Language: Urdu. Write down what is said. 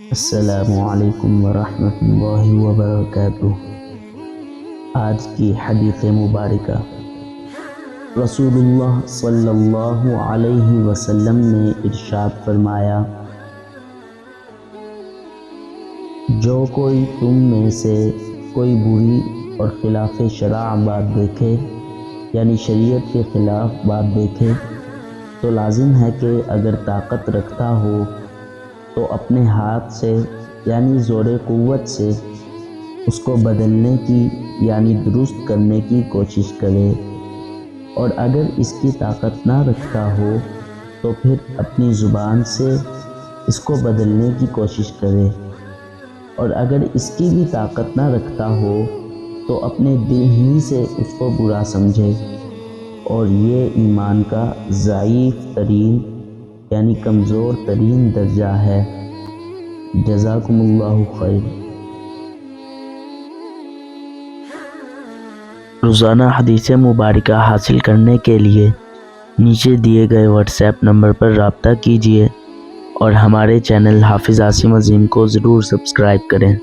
السلام علیکم ورحمۃ اللہ وبرکاتہ۔ آج کی حدیث مبارکہ، رسول اللہ صلی اللہ علیہ وسلم نے ارشاد فرمایا، جو کوئی تم میں سے کوئی بری اور خلاف شرع بات دیکھے، یعنی شریعت کے خلاف بات دیکھے، تو لازم ہے کہ اگر طاقت رکھتا ہو تو اپنے ہاتھ سے یعنی زور قوت سے اس کو بدلنے کی یعنی درست کرنے کی کوشش کرے، اور اگر اس کی طاقت نہ رکھتا ہو تو پھر اپنی زبان سے اس کو بدلنے کی کوشش کرے، اور اگر اس کی بھی طاقت نہ رکھتا ہو تو اپنے دل ہی سے اس کو برا سمجھے، اور یہ ایمان کا ضعیف ترین یعنی کمزور ترین درجہ ہے۔ جزاکم اللہ خیر۔ روزانہ حدیث مبارکہ حاصل کرنے کے لیے نیچے دیے گئے واٹس ایپ نمبر پر رابطہ کیجیے، اور ہمارے چینل حافظ عاصم عظیم کو ضرور سبسکرائب کریں۔